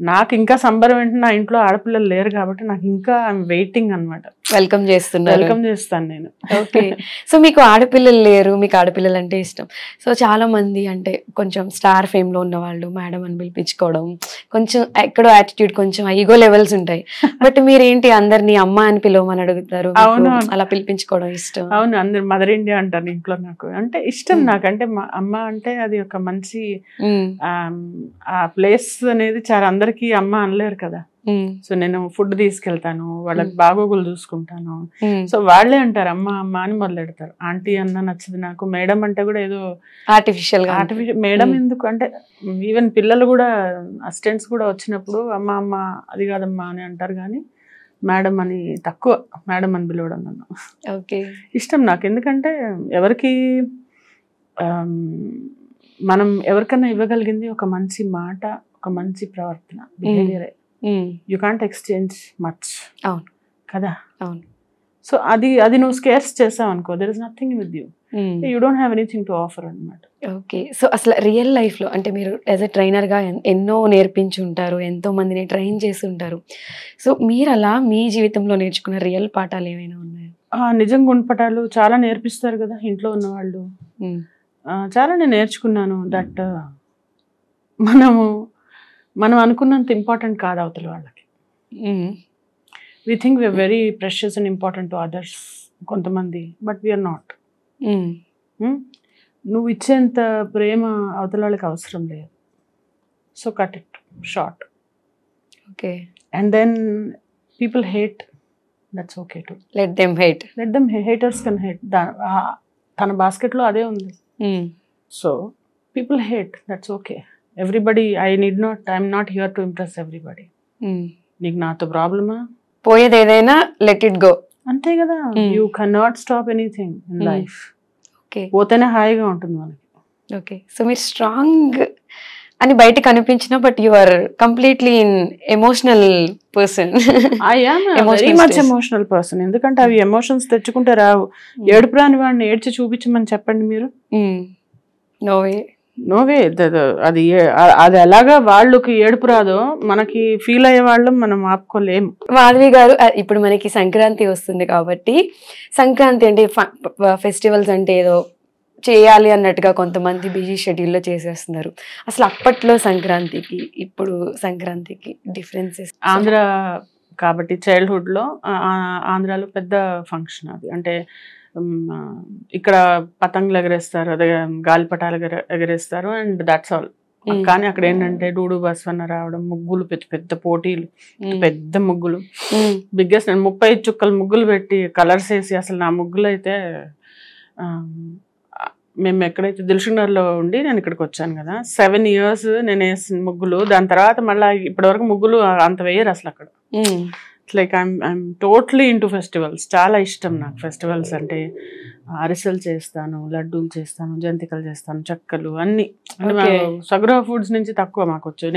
నాకు ఇంకా సంబరం ఏంటంటే నా ఇంట్లో ఆడపిల్లలు లేరు కాబట్టి నాకు ఇంకా ఐఎమ్ వెయిటింగ్ అనమాట. వెల్కమ్ చేస్తున్నారు. వెల్కమ్ చేస్తాను నేను. ఓకే. సో మీకు ఆడపిల్లలు లేరు, మీకు ఆడపిల్లలు అంటే ఇష్టం. సో చాలా మంది అంటే కొంచెం స్టార్ ఫేమ్ లో ఉన్న వాళ్ళు మేడం అని పిలిపించుకోవడం, కొంచెం ఎక్కడో యాటిట్యూడ్, కొంచెం ఈగో లెవెల్స్ ఉంటాయి. బట్ మీరేంటి అందరినీ అమ్మ అని పిలవమని అడుగుతారు, అవును అలా పిలిపించుకోవడం ఇష్టం? అవును, అందరు మదర్ ఇండియా అంటారు ఇంట్లో. నాకు అంటే ఇష్టం. నాకంటే అమ్మ అంటే అది ఒక మంచి ఆ ప్లేస్ అనేది చాలా, అందరికీ అమ్మ అనలేరు కదా. సో నేను ఫుడ్ తీసుకెళ్తాను, వాళ్ళకి బాగోగులు చూసుకుంటాను. సో వాళ్ళే అంటారు అమ్మ అమ్మ అని మొదలెడతారు. ఆంటీ అన్న నచ్చదు నాకు. మేడం అంటే కూడా ఏదో ఆర్టిఫిషియల్ మేడం ఎందుకు అంటే, ఈవెన్ పిల్లలు కూడా అసిస్టెంట్స్ కూడా వచ్చినప్పుడు అమ్మ అమ్మ అది కాదమ్మా అని అంటారు, కానీ మేడం అని తక్కువ, మేడం అని పిలవడం నన్ను. ఓకే. ఇష్టం నాకు. ఎందుకంటే ఎవరికి మనం ఎవరికన్నా ఇవ్వగలిగింది ఒక మంచి మాట, ఒక మంచి ప్రవర్తన, బిహేవియరే. You can't exchange much. అవును కదా. అవును. సో అది నువ్వు స్కేర్స్ చేసావు అనుకో, there is nothing with you. You don't have anything to offer అనమాట. ఓకే. సో అసలు రియల్ లైఫ్ లో అంటే మీరు యాజ్ ఎ ట్రైనర్ గా ఎన్నో నేర్పించి ఉంటారు, ఎంతో మందిని ట్రైన్ చేసి ఉంటారు. సో మీరు అలా మీ జీవితంలో నేర్చుకున్న రియల్ పాఠాలు ఏమైనా ఉన్నాయా? నిజం గుణపటాలు చాలా నేర్పిస్తారు కదా ఇంట్లో ఉన్న వాళ్ళు. చాలా నేను నేర్చుకున్నాను. దట్ మనం అనుకున్నంత ఇంపార్టెంట్ కాదు అవతల వాళ్ళకి. We think we are very precious and important to others కొంతమంది, బట్ వీఆర్ నాట్. నువ్వు ఇచ్చేంత ప్రేమ అవతల వాళ్ళకి అవసరం లేదు. So cut it short. Okay. And then people hate, that's okay to let them hate. Haters can hate. తన బాస్కెట్లో అదే ఉంది. So people hate, that's okay. Everybody, I'm not here to impress everybody. నీకు నాతో ప్రాబ్లమా? పోయేది ఏదైనా లెట్ ఇట్ గో, అంతే కదా. You can not stop anything in life. Okay. పోతేనే హాయిగా ఉంటుంది మనకి. ఓకే. సో మీరు స్ట్రాంగ్ అని బయటకు అనిపించిన, but you are completely in emotional person. I am very much emotional person. ఎందుకంటే అవి ఎమోషన్స్ తెచ్చుకుంటే రావు. ఏడుపు రాని వాడిని ఏడ్చి చూపించమని చెప్పండి మీరు. No way. అది ఎలాగా వాళ్ళకి ఏడుపు రాదో మనకి ఫీల్ అయ్యే వాళ్ళం మనం ఆపుకోలేము. మాధవి గారు, ఇప్పుడు మనకి సంక్రాంతి వస్తుంది కాబట్టి, సంక్రాంతి అంటే ఫెస్టివల్స్ అంటే ఏదో చేయాలి అన్నట్టుగా కొంతమంది బిజీ షెడ్యూల్లో చేసేస్తున్నారు. అసలు అప్పట్లో సంక్రాంతికి ఇప్పుడు సంక్రాంతికి డిఫరెన్సెస్? ఆంధ్ర కాబట్టి చైల్డ్హుడ్లో ఆంధ్రాలో పెద్ద ఫంక్షన్ అది. అంటే ఇక్కడ పతంగులు ఎగరేస్తారు, అదే గాలిపటాలు ఎగరేస్తారు, అండ్ దట్స్ ఆల్. కానీ అక్కడ ఏంటంటే డూడు బస్వన్న రావడం, ముగ్గులు, పెద్ద పెద్ద పోటీలు, పెద్ద ముగ్గులు, బిగ్గెస్ట్ 30 చుక్కలు ముగ్గులు పెట్టి కలర్స్ వేసి, అసలు నా ముగ్గులు అయితే మేము ఎక్కడైతే దిల్షుక్నగర్లో ఉండి నేను ఇక్కడికి వచ్చాను కదా, 7 years నేను వేసిన ముగ్గులు. దాని తర్వాత మళ్ళీ ఇప్పటివరకు ముగ్గులు అంత వేయరు అసలు అక్కడ. Like I'm totally into festivals. చాలా ఇష్టం నాకు ఫెస్టివల్స్ అంటే. అరిసెలు చేస్తాను, లడ్డూలు చేస్తాను, జంతికలు చేస్తాను, చెక్కలు, అన్ని. అంటే సగ్రహ ఫుడ్స్ నుంచి తక్కువ మాకు వచ్చాయి.